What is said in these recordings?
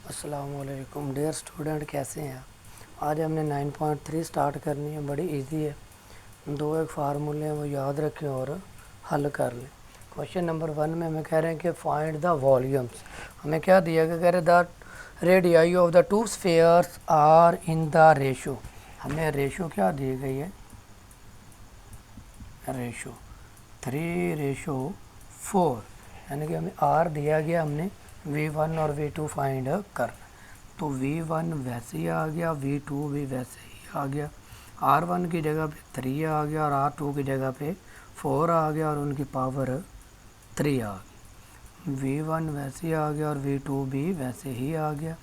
अस्सलामुअलैकुम dear student, कैसे हैं आप। आज हमने 9.3 स्टार्ट करनी है। बड़ी इजी है। दो एक फार्मूले हैं, वो याद रखें और हल कर लें। क्वेश्चन नंबर 1 में हमें कह रहे हैं कि फाइंड द वॉल्यूम्स। हमें क्या दिया कि कह रहे the radii of the two spheres are in the ratio. हमें रेशो क्या दी गई है, रेशो 3:4, यानी कि हमें आर दिया गया, हमने V1 और V2 फाइंड करना। तो V1 वैसे ही आ गया, V2 भी वैसे ही आ गया। R1 की जगह पे 3 आ गया और R2 की जगह पे 4 आ गया और उनकी पावर 3 आ गई। V1 वैसे ही आ गया और V2 भी वैसे ही आ गया।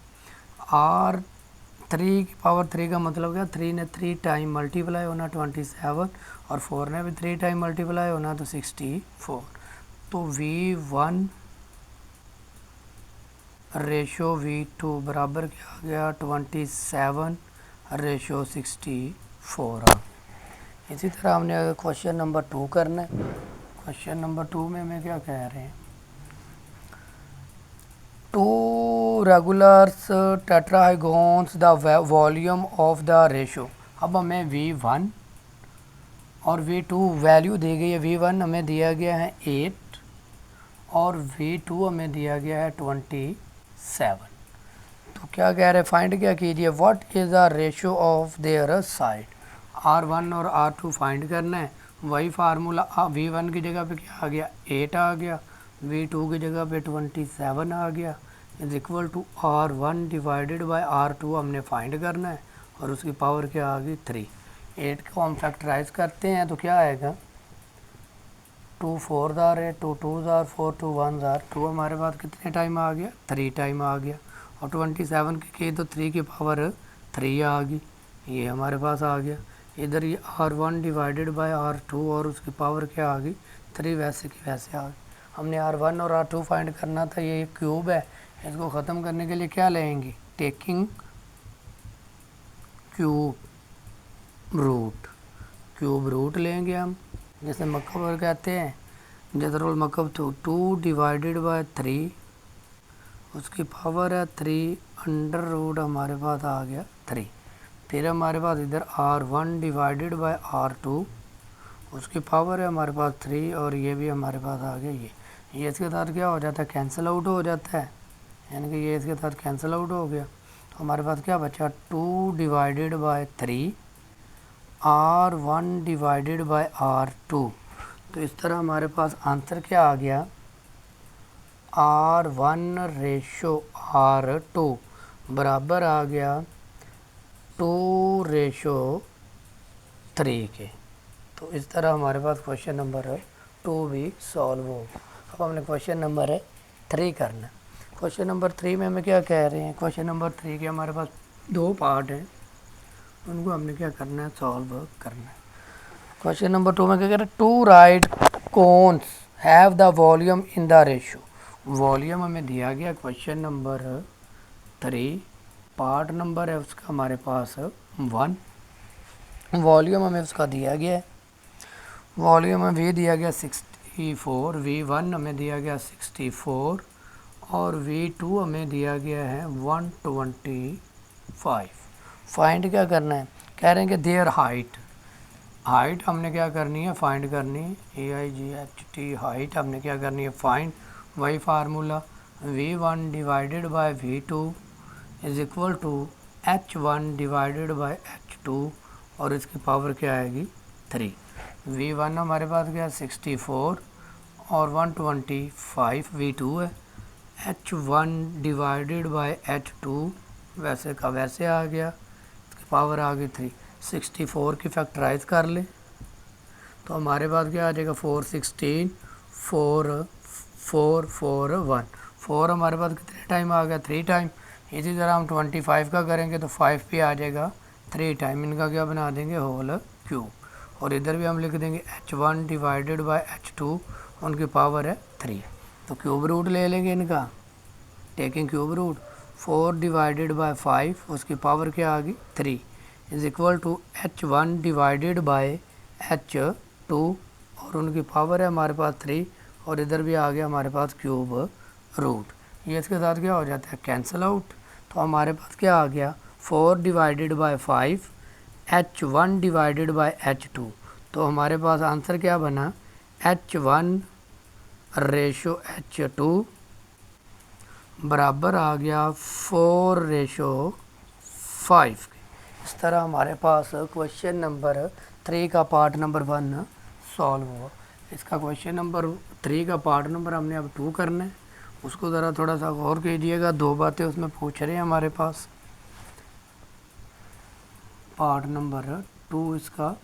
R3 की पावर 3 का मतलब क्या, 3 ने 3 टाइम मल्टीप्लाई होना 27 और 4 ने भी 3 टाइम मल्टीप्लाई होना तो 64। तो V1 रेशो V2 बराबर क्या आ गया, 27:64 आ। इसी तरह हमने अगर क्वेश्चन नंबर 2 करना है। क्वेश्चन नंबर 2 में हमें क्या कह रहे हैं, two regulars tetrahedrons the volume of the ratio. अब हमें V1 और V2 वैल्यू दी गई है। V1 हमें दिया गया है 8 और V2 हमें दिया गया है 27। तो क्या कह रहे हैं, फाइंड क्या कीजिए, what is the ratio of their side. R1 और R2 फाइंड करना है। वही फार्मूला, V1 की जगह पे क्या आ गया, 8 आ गया, V2 की जगह पे 27 आ गया, is equal to R1 divided by R2 हमने फाइंड करना है और उसकी पावर क्या आ गई, 3। 8 को हम फैक्टराइज करते हैं तो क्या आएगा, 2 4 ज़ार है, 2 2 ज़ार 4, 2 1 ज़ार 2, हमारे पास कितने टाइम आ गया, 3 टाइम आ गया। और 27 की तो 3 की पावर 3 आ गई, ये हमारे पास आ गया। इधर ये R1 डिवाइडेड बाय R2 और उसकी पावर क्या आ गई, 3 वैसे की वैसे आ गई। हमने R1 और R2 फाइंड करना था। ये क्यूब है, इसको ख़त्म करने के लिए क्या लेंगे, टेकिंग क्यूब रूट लेंगे हम, जैसे मकबर कहते हैं, जदरुल मकब तो 2 डिवाइडेड बाय 3, उसकी पावर है 3, अंडर रूट हमारे पास आ गया 3। फिर हमारे पास इधर R1 डिवाइडेड बाय R2, उसकी पावर है हमारे पास 3 और ये भी हमारे पास आ गया ये इसके साथ क्या हो जाता है, कैंसिल आउट हो जाता है, यानी कि ये इसके साथ कैंसिल आउट हो गया। तो हमारे पास क्या बचा, 2 divided by 3, R1 divided by R2। तो इस तरह हमारे पास आंसर क्या आ गया, R1 रेशो R2 बराबर आ गया 2 रेशो 3 के। तो इस तरह हमारे पास क्वेश्चन नंबर 2 भी सॉल्व हो। अब हमने क्वेश्चन नंबर 3 करना है। क्वेश्चन नंबर 3 में हमें क्या कह रहे हैं, क्वेश्चन नंबर 3 के हमारे पास 2 पार्ट हैं, उनको हमने क्या करना है, सॉल्व करना है। क्वेश्चन नंबर 2 में क्या कह रहे हैं, 2 right cones have the volume in the ratio. Volume हमें दिया गया क्वेश्चन नंबर 3, पार्ट नंबर है उसका हमारे पास 1। वॉल्यूम हमें उसका दिया गया है, वॉल्यूम हमें V दिया गया 64, V1 हमें दिया गया 64 और V2 हमें दिया गया है 125। फाइंड क्या करना है, कह रहे हैं कि देयर हाइट हमने क्या करनी है, फाइंड करनी है, AIGHT हाइट हमने क्या करनी है, फाइंड। वही formula, V1 divided by V2 is equal to H1 divided by H2 और इसकी पावर क्या आएगी, 3। V1 हमारे पास गया 64 और 125 V2 है। H1 डिवाइडेड बाय H2 वैसे का वैसे आ गया, इसकी पावर आ गई 3। 64 की फैक्टराइज कर ले तो हमारे पास क्या आ जाएगा, 4 16 4 4 4 1, 4 हमारे पास कितने टाइम आ गया, 3 टाइम। इसी तरह हम 25 का करेंगे तो 5 भी आ जाएगा 3 टाइम। इनका क्या बना देंगे, होल क्यूब। और इधर भी हम लिख देंगे H1 डिवाइडेड बाय H2, उनकी पावर है 3। तो क्यूब रूट ले लेंगे इनका, taking cube root, 4 divided by 5, उसकी पावर क्या आ गई, 3 is equal to H1 divided by H2 और उनकी पावर है हमारे पास 3 और इधर भी आ गया हमारे पास क्यूब रूट। ये इसके साथ क्या हो जाता है, कैंसिल आउट। तो हमारे पास क्या आ गया 4 divided by 5 H1 divided by H2। तो हमारे पास आंसर क्या बना H1 रेशो H2 बराबर आ गया 4:5। इस तरह हमारे पास क्वेश्चन नंबर 3 का पार्ट नंबर 1 सॉल्व हुआ। इसका क्वेश्चन नंबर 3 का पार्ट नंबर हमने अब 2 करना है, उसको ज़रा थोड़ा सा गौर कीजिएगा। 2 बातें उसमें पूछ रहे हैं हमारे पास। पार्ट नंबर 2 इसका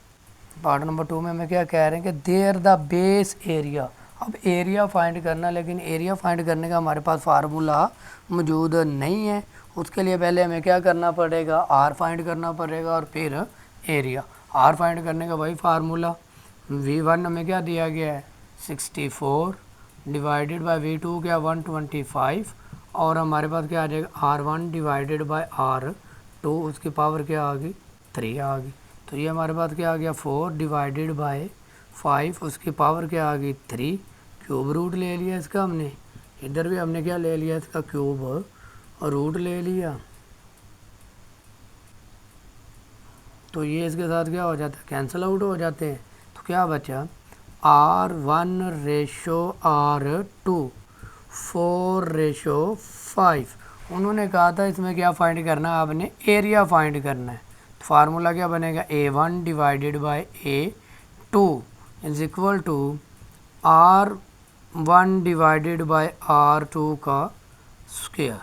पार्ट नंबर 2 में हमें क्या कह रहे हैं कि देयर द बेस एरिया। अब एरिया फाइंड करना, लेकिन एरिया फाइंड करने का हमारे पास फार्मूला मौजूद नहीं है। उसके लिए पहले हमें क्या करना पड़ेगा आर फाइंड करना पड़ेगा और फिर एरिया। आर फाइंड करने का वही फार्मूला V1 हमें क्या दिया गया है 64 डिवाइडेड बाय V2 क्या 125 और हमारे पास क्या आ जाएगा R1 डिवाइडेड बाय R2 उसकी पावर क्या आ गई 3 आ गई। तो ये हमारे पास क्या आ गया 4 डिवाइडेड बाय 5 उसकी पावर क्या आ गई 3। क्यूब रूट ले लिया इसका हमने, इधर भी हमने क्या ले लिया इसका क्यूब रूट ले लिया। तो ये इसके साथ क्या हो जाता है कैंसिल आउट हो जाते हैं। तो क्या बचा R1 रेशो R2 4:5। उन्होंने कहा था इसमें क्या फाइंड करना है आपने एरिया फाइंड करना है। तो फार्मूला क्या बनेगा A1 divided by A2 is equal to R1 divided by R2 का स्क्वायर।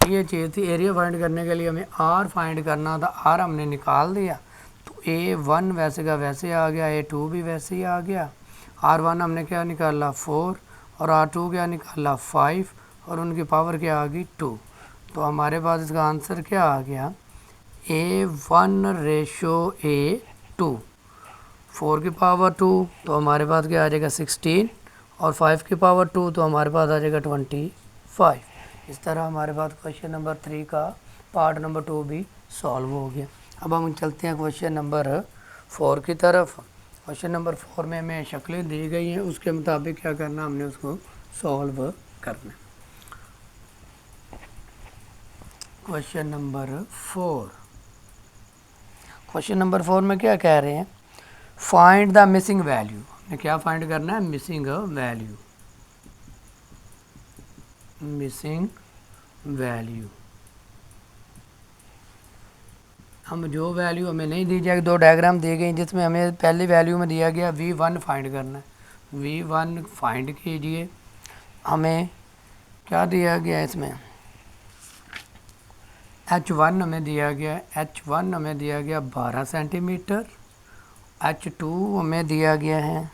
ये चीज़ थी। एरिया फाइंड करने के लिए हमें आर फाइंड करना था, आर हमने निकाल दिया। तो A1 वैसे का वैसे आ गया, A2 भी वैसे ही आ गया। R1 हमने क्या निकाला 4 और R2 क्या निकाला 5 और उनकी पावर क्या आ गई 2। तो हमारे पास इसका आंसर क्या आ गया A1 रेशो A2 4 की पावर 2 तो हमारे पास क्या आ जाएगा 16 और 5 की पावर 2 तो हमारे पास आ जाएगा 25। इस तरह हमारे पास क्वेश्चन नंबर 3 का पार्ट नंबर 2 भी सॉल्व हो गया। अब हम चलते हैं क्वेश्चन नंबर 4 की तरफ। क्वेश्चन नंबर 4 में हमें शक्लें दी गई हैं, उसके मुताबिक क्या करना हमने उसको सॉल्व करना। क्वेश्चन नंबर 4 में क्या कह रहे हैं फाइंड द मिसिंग वैल्यू। हमने क्या फाइंड करना है मिसिंग वैल्यू। हम जो वैल्यू हमें नहीं दी जाएगी, 2 डायग्राम दी गई जिसमें हमें पहली वैल्यू में दिया गया V1 फाइंड करना है। V1 फाइंड कीजिए। हमें क्या दिया गया इसमें H1 हमें दिया गया H1 हमें दिया गया 12 सेंटीमीटर। H2 हमें दिया गया है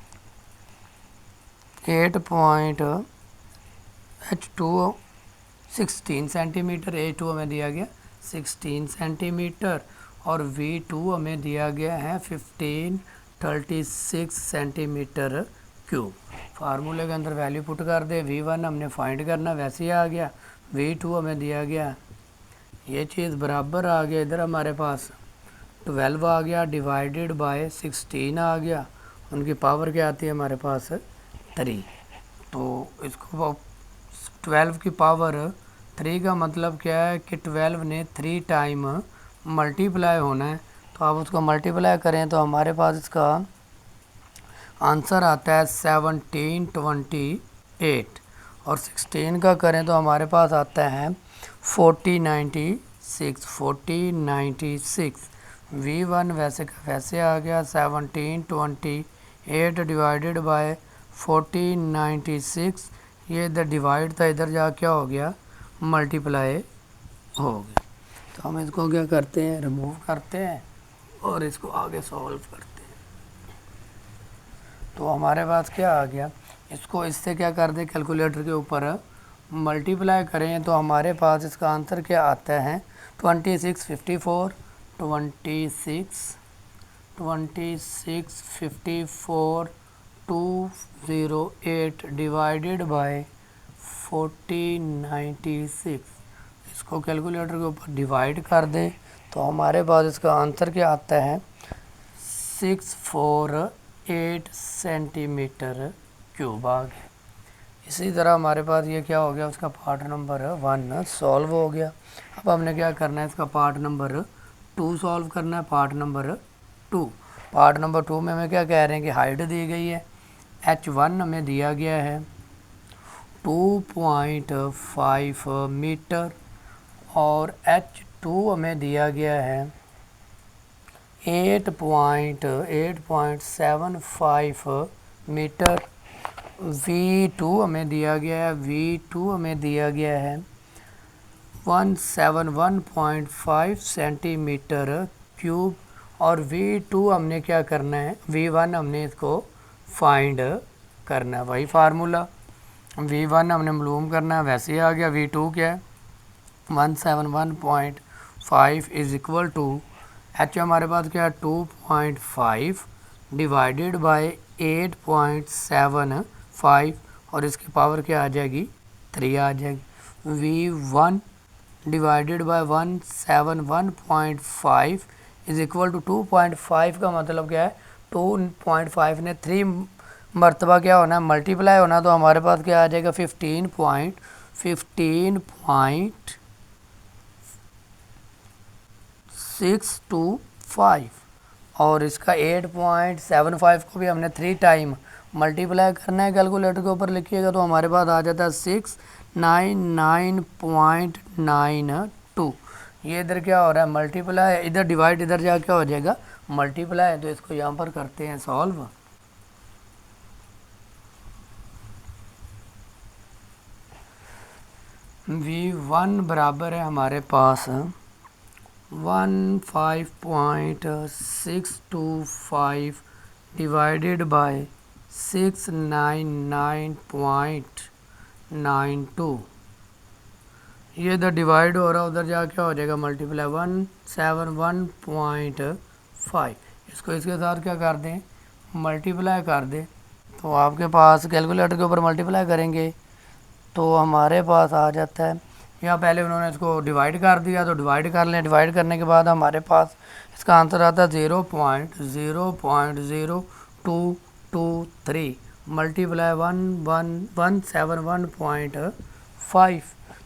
16 सेंटीमीटर। A2 हमें दिया गया 16 सेंटीमीटर और V2 हमें दिया गया है 1536 सेंटीमीटर क्यूब। फार्मूले के अंदर वैल्यू पुट कर दे। V1 हमने फाइंड करना वैसे ही आ गया, V2 हमें दिया गया ये चीज़ बराबर आ गया। इधर हमारे पास 12 आ गया डिवाइडेड बाय 16 आ गया, उनकी पावर क्या आती है हमारे पास 3। तो इसको 12 की पावर 3 का मतलब क्या है कि 12 ने 3 टाइम मल्टीप्लाई होना है। तो आप उसको मल्टीप्लाई करें तो हमारे पास इसका आंसर आता है 1728 और 16 का करें तो हमारे पास आता है 4096। V1 वैसे का वैसे आ गया 1728 डिवाइडेड बाय 4096। ये इधर डिवाइड था, इधर जा क्या हो गया मल्टीप्लाई हो गया। तो हम इसको क्या करते हैं रिमूव करते हैं और इसको आगे सॉल्व करते हैं। तो हमारे पास क्या आ गया, इसको इससे क्या कर दें कैलकुलेटर के ऊपर मल्टीप्लाई करें तो हमारे पास इसका आंसर क्या आता है 2654 208 डिवाइडेड बाय 4096। इसको कैलकुलेटर के ऊपर डिवाइड कर दें तो हमारे पास इसका आंसर क्या आता है 648 सेंटीमीटर क्यूब आ गया। इसी तरह हमारे पास ये क्या हो गया, उसका पार्ट नंबर 1 सॉल्व हो गया। अब हमने क्या करना है, इसका पार्ट नंबर 2 सॉल्व करना है। पार्ट नंबर 2 में हमें क्या कह रहे हैं कि हाइट दी गई है, h1 हमें दिया गया है 2.5 मीटर और h2 हमें दिया गया है 8.75 मीटर। V2 हमें दिया गया है 171.5 सेंटीमीटर क्यूब। और V2 हमने क्या करना है, V1 हमने इसको फाइंड करना है। वही फार्मूला, V1 हमने मालूम करना है, वैसे ही आ गया। V2 क्या है, 171.5 इज इक्वल टू H हमारे पास क्या है 2.5 डिवाइडेड बाय 8.75 और इसकी पावर क्या आ जाएगी 3 आ जाएगी। V1 divided by 171.5 is equal to 2.5 का मतलब क्या है 2.5 ने 3 मरतबा क्या होना है मल्टीप्लाई होना, तो हमारे पास क्या आ जाएगा 15.625 और इसका 8.75 को भी हमने 3 टाइम मल्टीप्लाई करना है। कैलकुलेटर के ऊपर लिखिएगा तो हमारे पास आ जाता है 699.92। ये इधर क्या हो रहा है मल्टीप्लाई, इधर डिवाइड, इधर जा क्या हो जाएगा मल्टीप्लाई। तो इसको यहाँ पर करते हैं सॉल्व। V1 बराबर है हमारे पास 15.625 डिवाइडेड बाय 699.92। ये इधर डिवाइड हो रहा है, उधर जा क्या हो जाएगा मल्टीप्लाई 171.5। इसको इसके साथ क्या कर दें मल्टीप्लाई कर दें, तो आपके पास कैलकुलेटर के ऊपर मल्टीप्लाई करेंगे तो हमारे पास आ जाता है, यहाँ पहले उन्होंने इसको डिवाइड कर दिया तो डिवाइड कर लें। डिवाइड करने के बाद हमारे पास इसका आंसर आता है 0.0223 मल्टीप्लाई 171.5।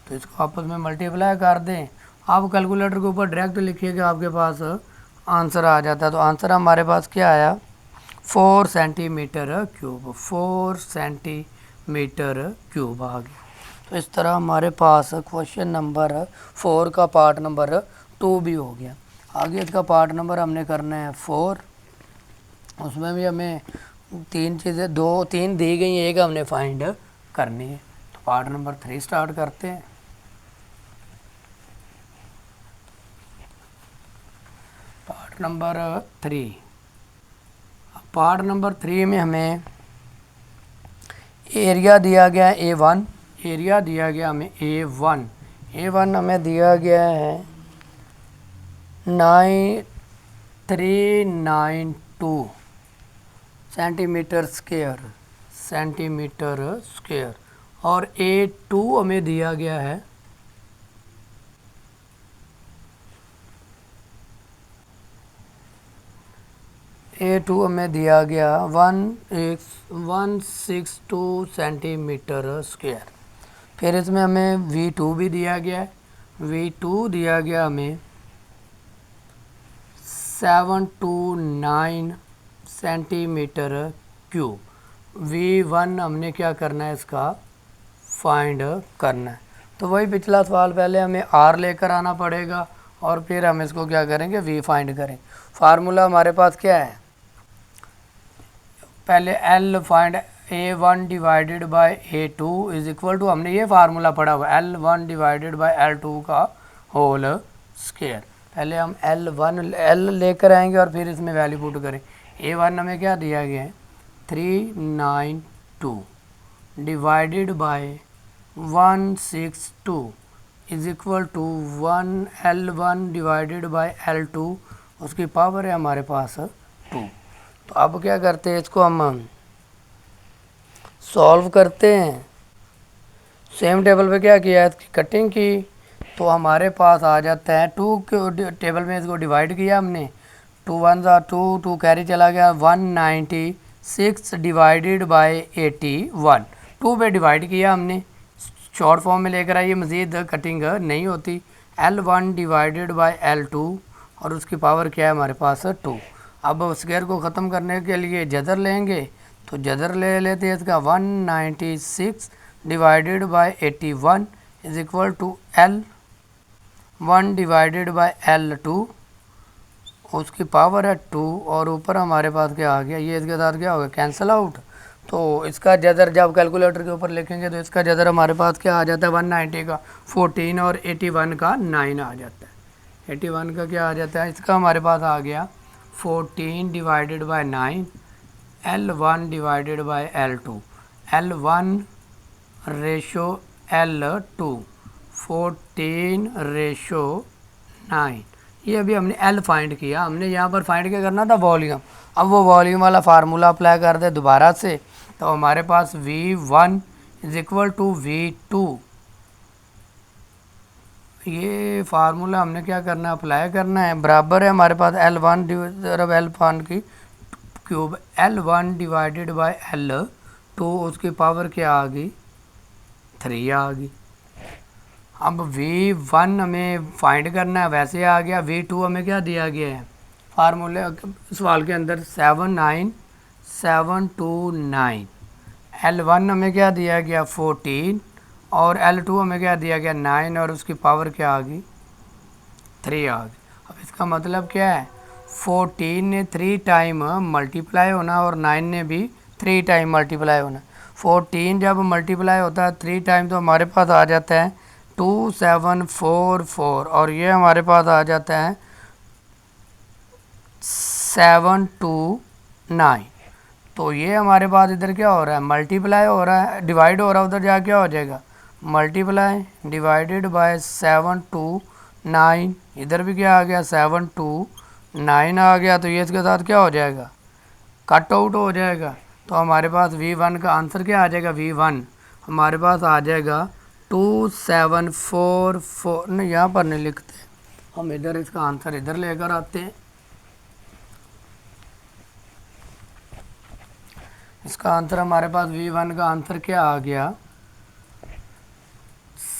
तो इसको आपस में मल्टीप्लाई कर दें। आप कैलकुलेटर के ऊपर डायरेक्ट लिखिएगा, आपके पास आंसर आ जाता है। तो आंसर हमारे पास क्या आया 4 सेंटीमीटर क्यूब, 4 सेंटीमीटर क्यूब आ गया। तो इस तरह हमारे पास क्वेश्चन नंबर 4 का पार्ट नंबर 2 भी हो गया। आगे इसका पार्ट नंबर हमने करना है 4। उसमें भी हमें 3 चीज़ें 3 दी गई हैं, एक हमने फाइंड करनी है। तो पार्ट नंबर 3 स्टार्ट करते हैं। पार्ट नंबर 3, पार्ट नंबर 3 में हमें एरिया दिया गया है A1, एरिया दिया गया हमें A1 हमें दिया गया है 9392 सेंटीमीटर स्क्वायर और A2 हमें दिया गया है 162 सेंटीमीटर स्क्वायर। फिर इसमें हमें V2 भी दिया गया है, V2 दिया गया हमें 729 सेंटीमीटर क्यूब। V1 हमने क्या करना है इसका फाइंड करना है। तो वही पिछला सवाल, पहले हमें R लेकर आना पड़ेगा और फिर हम इसको क्या करेंगे V फाइंड करेंगे। फार्मूला हमारे पास क्या है, पहले L find A1 divided by A2 is equal to, हमने ये फार्मूला पढ़ा हुआ L1 डिवाइडेड बाय L2 का होल स्क्वायर। पहले हम L लेकर आएंगे और फिर इसमें वैल्यू पुट करें। A1 हमें क्या दिया गया है 392 divided by 162 is equal to 1L1 divided by L2, उसकी पावर है हमारे पास 2। तो अब क्या करते हैं, इसको हम सॉल्व करते हैं। सेम टेबल पे क्या किया है, इसकी कटिंग की, तो हमारे पास आ जाता है 2 के टेबल में इसको डिवाइड किया हमने, 2 1 2, 2 कैरी चला गया 196 डिवाइडेड बाय 81। 2 पे डिवाइड किया हमने, शॉर्ट फॉर्म में लेकर आइए, मज़ीद कटिंग नहीं होती। L1 डिवाइडेड बाय L2 और उसकी पावर क्या है हमारे पास 2। अब स्क्वायर को ख़त्म करने के लिए जदर लेंगे, तो जदर ले लेते हैं इसका 196 divided by 81 is equal to L1 divided by L2, उसकी पावर है 2 और ऊपर हमारे पास क्या आ गया, ये इसके साथ क्या होगा, कैंसिल आउट। तो इसका जदर जब कैलकुलेटर के ऊपर लिखेंगे तो इसका जदर हमारे पास क्या आ जाता है, 190 का 14 और 81 का 9 आ जाता है। 81 का क्या आ जाता है, इसका हमारे पास आ गया 14 divided by 9 L1 divided by L2, L1 ratio L2 14 ratio 9। ये अभी हमने L फाइंड किया, हमने यहाँ पर फाइंड क्या करना था, वॉल्यूम। अब वो वॉल्यूम वाला फार्मूला अप्लाई कर दे दोबारा से, तो हमारे पास V1 is equal to V2। ये फार्मूला हमने क्या करना है, अप्लाई करना है, बराबर है हमारे पास L1 L1 की cube L1 divided by L2, उसकी पावर क्या आ गई, 3 आ गई। अब V1 हमें फाइंड करना है, वैसे आ गया। V2 हमें क्या दिया गया है फार्मूले सवाल के अंदर 79729। L1 हमें क्या दिया गया 14 और L2 हमें क्या दिया गया 9 और उसकी पावर क्या आ गई 3 आ गई। अब इसका मतलब क्या है, 14 ने 3 टाइम मल्टीप्लाई होना और 9 ने भी 3 टाइम मल्टीप्लाई होना। 14 जब मल्टीप्लाई होता है 3 टाइम तो हमारे पास आ जाता है 2744 और ये हमारे पास आ जाता है 729। तो ये हमारे पास इधर क्या हो रहा है, मल्टीप्लाई हो रहा है, डिवाइड हो रहा है, उधर जा क्या हो जाएगा, मल्टीप्लाई डिवाइडेड बाय 729। इधर भी क्या आ गया 729 आ गया, तो ये इसके साथ क्या हो जाएगा, कट आउट हो जाएगा। तो हमारे पास V1 का आंसर क्या आ जाएगा, V1 हमारे पास आ जाएगा 2744। नहीं, यहाँ पर नहीं लिखते, हम इधर इसका आंसर इधर लेकर आते हैं। इसका आंसर हमारे पास V1 का आंसर क्या आ गया,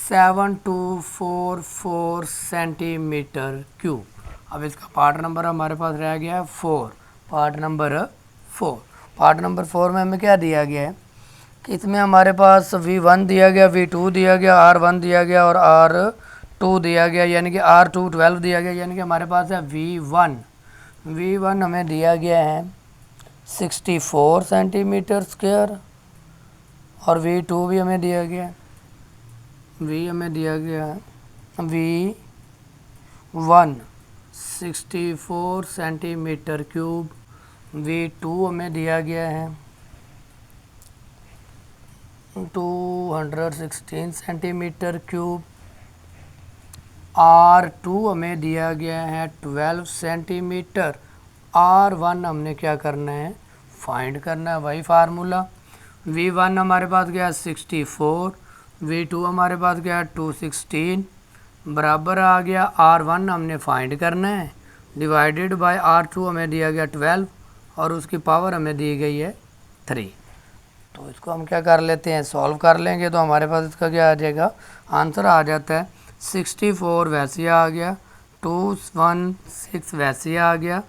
7244 सेंटीमीटर क्यूब। अब इसका पार्ट नंबर हमारे पास रह गया है 4, पार्ट नंबर 4। पार्ट नंबर 4 में हमें क्या दिया गया है कि इसमें हमारे पास V1 दिया गया, V2 दिया गया, R1 दिया गया और R2 दिया गया, यानी कि R2 12 दिया गया, यानी कि हमारे पास है V1 हमें दिया गया है 64 सेंटीमीटर स्क्वायर और V2 भी हमें दिया गया है, V1 64 सेंटीमीटर क्यूब, V2 हमें दिया गया है 216 सेंटीमीटर क्यूब, R2 हमें दिया गया है 12 सेंटीमीटर, R1 हमने क्या करना है, फाइंड करना है, वही फार्मूला। V1 हमारे पास गया 64, V2 हमारे पास गया 216, बराबर आ गया R1 हमने फाइंड करना है, डिवाइडेड बाय R2 हमें दिया गया 12 और उसकी पावर हमें दी गई है 3। तो इसको हम क्या कर लेते हैं, सॉल्व कर लेंगे, तो हमारे पास इसका क्या आ जाएगा, आंसर आ जाता है 64 वैसे आ गया, 216 वैसे आ गया,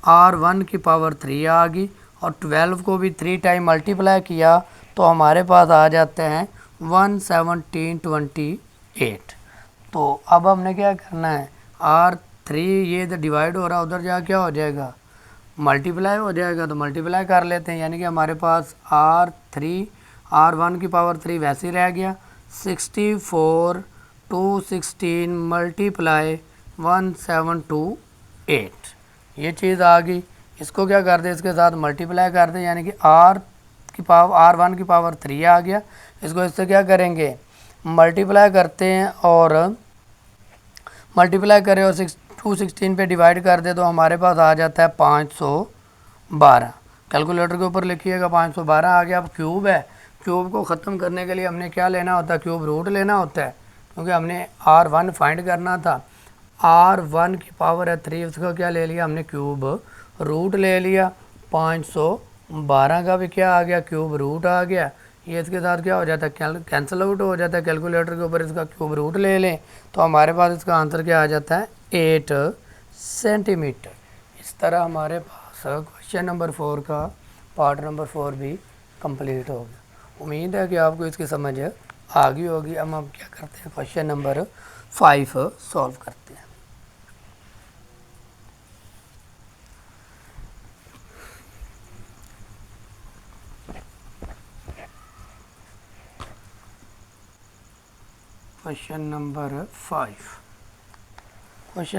R1 की पावर 3 आ गई और 12 को भी 3 टाइम मल्टीप्लाई किया तो हमारे पास आ जाते हैं 11728। तो अब हमने क्या करना है, R3 ये इधर डिवाइड हो रहा है, उधर जा क्या हो जाएगा, मल्टीप्लाई हो जाएगा, तो मल्टीप्लाई कर लेते हैं, यानी कि हमारे पास R1 की पावर 3 वैसे ही रह गया, 64 216 मल्टीप्लाई 1728, ये चीज़ आ गई। इसको क्या कर दे, इसके साथ मल्टीप्लाई कर दे, यानी कि R1 की पावर 3 आ गया। इसको इससे क्या करेंगे, मल्टीप्लाई करते हैं और मल्टीप्लाई करें और 216 पे डिवाइड कर दे तो हमारे पास आ जाता है 512। कैलकुलेटर के ऊपर लिखिएगा 512 आ गया। अब क्यूब है, क्यूब को ख़त्म करने के लिए हमने क्या लेना होता है, क्यूब रूट लेना होता है, क्योंकि हमने R1 फाइंड करना था। R1 की पावर है 3, उसका क्या ले लिया हमने, क्यूब रूट ले लिया। 512 का भी क्या आ गया, क्यूब रूट आ गया, ये इसके साथ क्या हो जाता है, कैंसिल आउट हो जाता है। कैलकुलेटर के ऊपर इसका क्यूब रूट ले लें तो हमारे पास इसका आंसर क्या आ जाता है, 8 सेंटीमीटर। इस तरह हमारे पास क्वेश्चन नंबर 4 का पार्ट नंबर 4 भी कंप्लीट हो गया। उम्मीद है कि आपको इसकी समझ आ गई होगी। अब हम क्या करते हैं, क्वेश्चन नंबर 5 सॉल्व करते हैं। क्वेश्चन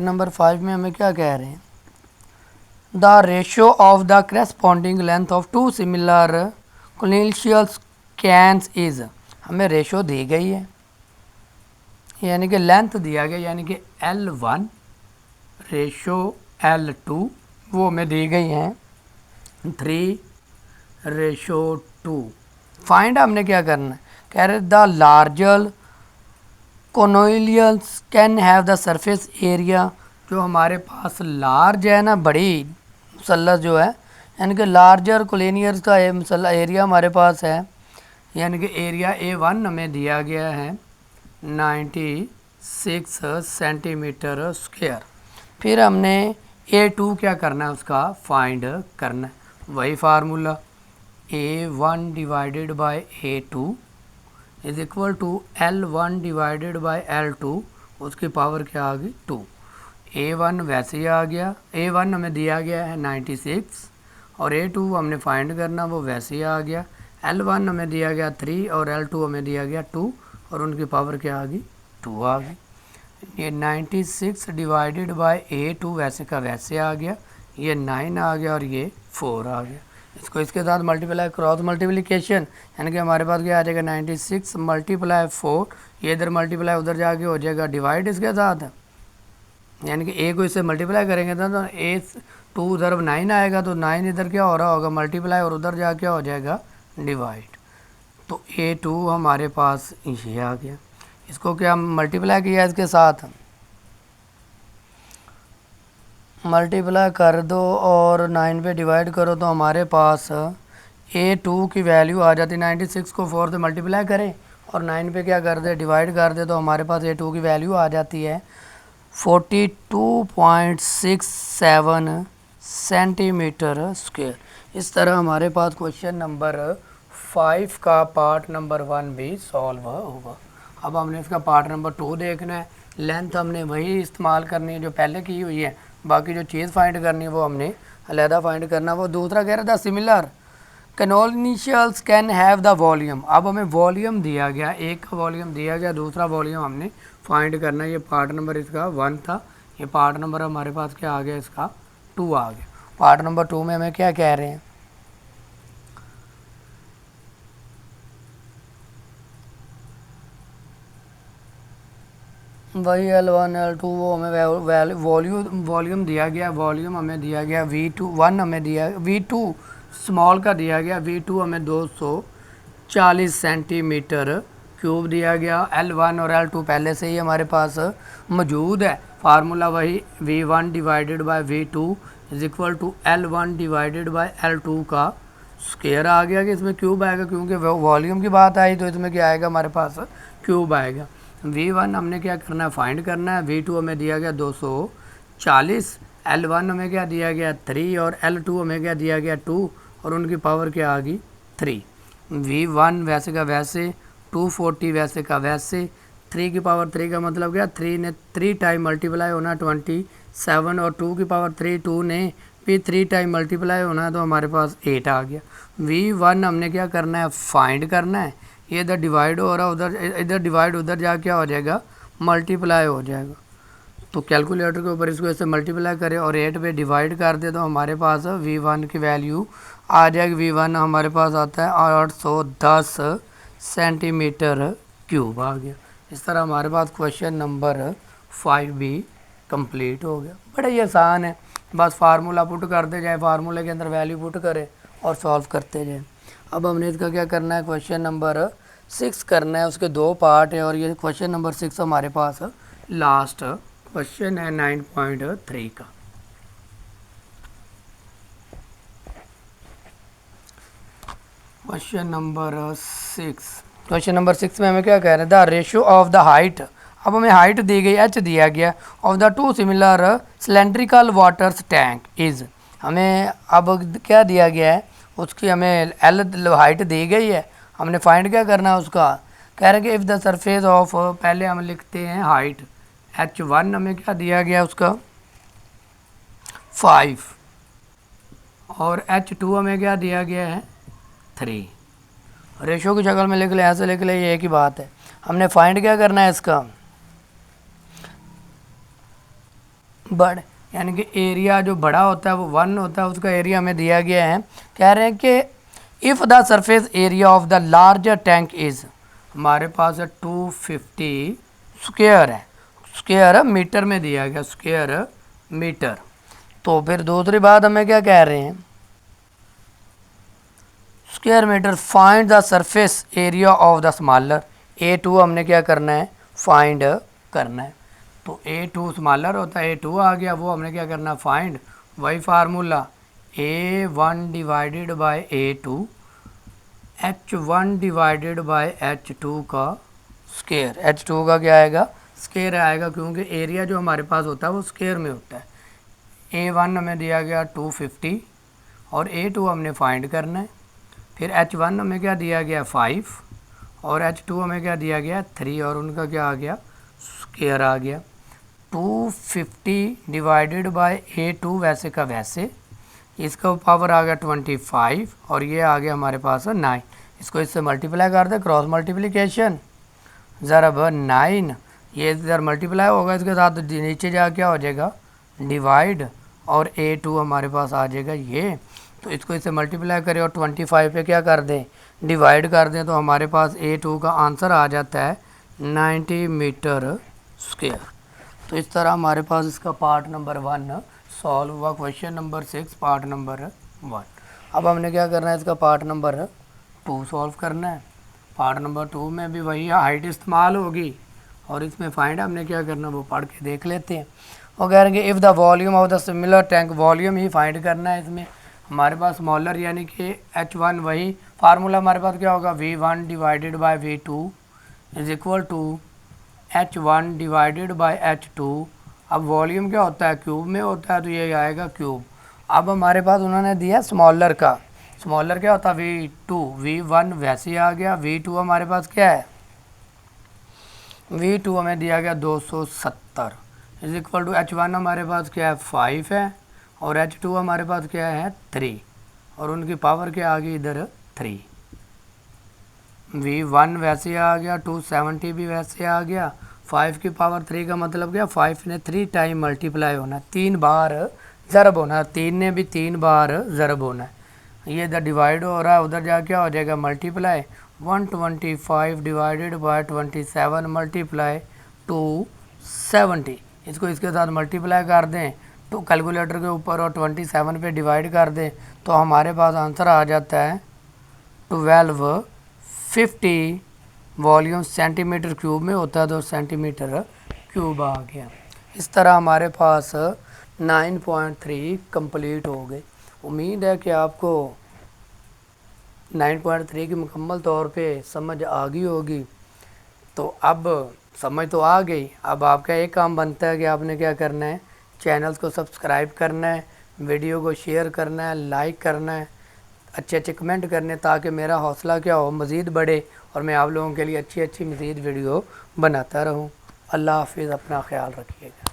नंबर 5 में हमें क्या कह रहे हैं, the ratio of the corresponding length of two similar collinear cans is. हमें रेशो दी गई है, यानी कि लेंथ दिया गया, यानी कि L1 रेशो L2 वो हमें दी गई हैं 3:2। फाइंड हमने क्या करना है, कह रहे द लार्जर कोनोइलियंस can have the surface area. जो हमारे पास लार्ज है ना, बड़ी मुसल्लस जो है, यानी कि लार्जर कोलिनियर्स का एरिया हमारे पास है, यानी कि एरिया A1 हमें दिया गया है 96 सेंटीमीटर स्क्वायर। फिर हमने A2 क्या करना है, उसका फाइंड करना है। वही formula A1 divided by A2 is equal to L1 divided by L2, उसकी पावर क्या आ गई 2। A1 वैसे ही आ गया, A1 हमें दिया गया है 96 और A2 हमने फाइंड करना, वो वैसे ही आ गया। L1 हमें दिया गया 3 और L2 हमें दिया गया 2 और उनकी पावर क्या आ गई 2 आ गई। ये 96 डिवाइडेड बाय A2 वैसे का वैसे आ गया, ये 9 आ गया और ये 4 आ गया। इसको इसके साथ मल्टीप्लाई, क्रॉस मल्टीप्लिकेशन, यानी कि हमारे पास क्या आ जाएगा 96 मल्टीप्लाई 4, ये इधर मल्टीप्लाई उधर जाके हो जाएगा डिवाइड इसके साथ, यानी कि A को इससे मल्टीप्लाई करेंगे तो A2 उधर 9 आएगा, तो 9 इधर क्या हो रहा होगा मल्टीप्लाई और उधर जा क्या हो जाएगा डिवाइड। तो A2 हमारे पास ये आ गया। इसको क्या मल्टीप्लाई किया इसके साथ, मल्टीप्लाई कर दो और 9 पे डिवाइड करो तो हमारे पास A2 की वैल्यू आ जाती है। 96 को 4 से मल्टीप्लाई करें और 9 पे क्या कर दे डिवाइड कर दे तो हमारे पास A2 की वैल्यू आ जाती है 42.67 सेंटीमीटर स्क्वायर। इस तरह हमारे पास क्वेश्चन नंबर 5 का पार्ट नंबर 1 भी सॉल्व होगा। अब हमने इसका पार्ट नंबर 2 देखना है। लेंथ हमने वही इस्तेमाल करनी है जो पहले की हुई है, बाकी जो चीज़ फाइंड करनी है वो हमने अलहदा फाइंड करना। वो दूसरा कह रहा था सिमिलर कैनोनिशियल्स कैन हैव द वॉल्यूम। अब हमें वॉल्यूम दिया गया, एक का वॉल्यूम दिया गया, दूसरा वॉल्यूम हमने फाइंड करना है। ये पार्ट नंबर इसका 1 था, ये पार्ट नंबर हमारे पास क्या आ गया, इसका 2 आ गया। पार्ट नंबर 2 में हमें क्या कह रहे हैं, वही L1 L2 वो हमें वॉल्यूम दिया गया, वॉल्यूम हमें दिया गया V1 हमें दिया, V2 स्मॉल का दिया गया, V2 हमें 240 सेंटीमीटर क्यूब दिया गया। L1 और L2 पहले से ही हमारे पास मौजूद है, फार्मूला वही V1 divided by V2 is equal to L1 divided by L2 का स्क्वायर आ गया कि इसमें क्यूब आएगा, क्योंकि वॉल्यूम की बात आई तो इसमें क्या आएगा हमारे पास क्यूब आएगा। V1 हमने क्या करना है फाइंड करना है, V2 हमें दिया गया 240, L1 हमें क्या दिया गया 3 और L2 हमें क्या दिया गया 2 और उनकी पावर क्या आ गई 3। V1 वैसे का वैसे, 240 वैसे का वैसे, 3 की पावर 3 का मतलब क्या 3 ने 3 टाइम मल्टीप्लाई होना 27 और 2 की पावर 3 2 ने भी 3 टाइम मल्टीप्लाई होना है तो हमारे पास 8 आ गया। V1 हमने क्या करना है फाइंड करना है, ये इधर डिवाइड हो रहा है, उधर इधर डिवाइड उधर जा क्या हो जाएगा मल्टीप्लाई हो जाएगा। तो कैलकुलेटर के ऊपर इसको ऐसे मल्टीप्लाई करें और 8 पे डिवाइड कर दे तो हमारे पास V1 की वैल्यू आ जाएगी। V1 हमारे पास आता है 810 सेंटीमीटर क्यूब आ गया। इस तरह हमारे पास क्वेश्चन नंबर 5 भी कंप्लीट हो गया। बड़ा ही आसान है, बस फार्मूला पुट करते जाए, फार्मूले के अंदर वैल्यू पुट करें और सॉल्व करते जाएँ। अब हमने इसका क्या करना है, क्वेश्चन नंबर 6 करना है, उसके 2 पार्ट है और ये क्वेश्चन नंबर 6 हमारे पास लास्ट क्वेश्चन है 9.3 का। Question number 6। क्वेश्चन नंबर 6 में हमें क्या कह रहे हैं, the ratio of the height. अब हमें हाइट दी गई, एच दिया गया, of the to similar cylindrical waters tank is. हमें अब क्या दिया गया है, उसकी हमें एल हाइट दी गई है, हमने फाइंड क्या करना है उसका। कह रहे हैं कि इफ़ द सरफेस ऑफ, पहले हम लिखते हैं हाइट, h1 हमें क्या दिया गया उसका 5, और h2 हमें क्या दिया गया है 3। रेशो की शक्ल में लिख ले, ऐसे लिख ले, ये एक ही बात है। हमने फाइंड क्या करना है इसका, बड़, यानी कि एरिया जो बड़ा होता है वो 1 होता है, उसका एरिया हमें दिया गया है। कह रहे हैं कि if the surface area of the larger tank is, हमारे पास है 250 स्क्वायर है, स्क्वायर मीटर में दिया गया, स्क्वायर मीटर। तो फिर दूसरी बात हमें क्या कह रहे हैं, square metre, find the surface area of the smaller. A2 हमने क्या करना है, फाइंड करना है। तो A2 स्मॉलर होता है, A2 आ गया, वो हमने क्या करना है फाइंड, वही formula A1 divided by A2, H1 divided by H2 का स्क्वायर। H2 का क्या आएगा, स्क्वायर आएगा, क्योंकि एरिया जो हमारे पास होता है वो स्क्वायर में होता है। A1 हमें दिया गया 250 और A2 हमने फाइंड करना है। फिर H1 हमें क्या दिया गया 5 और H2 हमें क्या दिया गया 3, और उनका क्या आ गया, स्क्वायर आ गया। 250 डिवाइडेड बाय A2 वैसे का वैसे, इसका पावर आ गया 25 और ये आ गया हमारे पास 9। इसको इससे मल्टीप्लाई कर दे, क्रॉस मल्टीप्लिकेशन, ज़रा 9, ये इधर मल्टीप्लाई होगा इसके साथ, नीचे जा क्या हो जाएगा डिवाइड, और A2 हमारे पास आ जाएगा ये। तो इसको इससे मल्टीप्लाई करें और 25 पे क्या कर दें, डिवाइड कर दें, तो हमारे पास A2 का आंसर आ जाता है 90 मीटर स्क्वायर। तो इस तरह हमारे पास इसका पार्ट नंबर 1 सॉल्व हुआ। Question number 6 part number 1। अब हमने क्या करना है, इसका पार्ट नंबर 2 सॉल्व करना है। पार्ट नंबर 2 में भी वही हाइट इस्तेमाल होगी, और इसमें फाइंड हमने क्या करना वो पढ़ के देख लेते हैं। और कह रहे हैं कि if the volume of the similar tank, volume he find करना है इसमें। हमारे पास स्मॉलर यानी कि H1, वही फार्मूला हमारे पास क्या होगा, V1 divided by V2 is equal to H1 divided by H2। अब वॉल्यूम क्या होता है, क्यूब में होता है, तो ये आएगा क्यूब। अब हमारे पास उन्होंने दिया स्मॉलर का, स्मॉलर क्या होता है V2, V1 वैसे ही आ गया, V2 हमारे पास क्या है, V2 हमें दिया गया 270 इज इक्वल टू H1 हमारे पास क्या है 5 है, और H2 हमारे पास क्या है 3, और उनकी पावर क्या आ गई इधर 3। V1 वैसे आ गया, 270 भी वैसे आ गया, 5 की पावर 3 का मतलब क्या, 5 ने 3 टाइम मल्टीप्लाई होना, 3 बार ज़रब होना, 3 ने भी 3 बार ज़रब होना है। ये इधर डिवाइड हो रहा है, उधर जा क्या हो जाएगा मल्टीप्लाई, 125 डिवाइडेड बाय 27 मल्टीप्लाई 270। इसको इसके साथ मल्टीप्लाई कर दें तो कैलकुलेटर के ऊपर, और 27 पे डिवाइड कर दें तो हमारे पास आंसर आ जाता है 1250। वॉल्यूम सेंटीमीटर क्यूब में होता है, तो सेंटीमीटर क्यूब आ गया। इस तरह हमारे पास 9.3 कंप्लीट हो गए। उम्मीद है कि आपको 9.3 की मुकम्मल तौर पे समझ आ गई होगी। तो अब समझ तो आ गई, अब आपका एक काम बनता है कि आपने क्या करना है, चैनल्स को सब्सक्राइब करना है, वीडियो को शेयर करना है, लाइक करना है, अच्छे अच्छे कमेंट करने, ताकि मेरा हौसला क्या हो, मज़ीद बढ़े, और मैं आप लोगों के लिए अच्छी अच्छी मज़ीद वीडियो बनाता रहूं। अल्लाह हाफिज़, अपना ख्याल रखिएगा।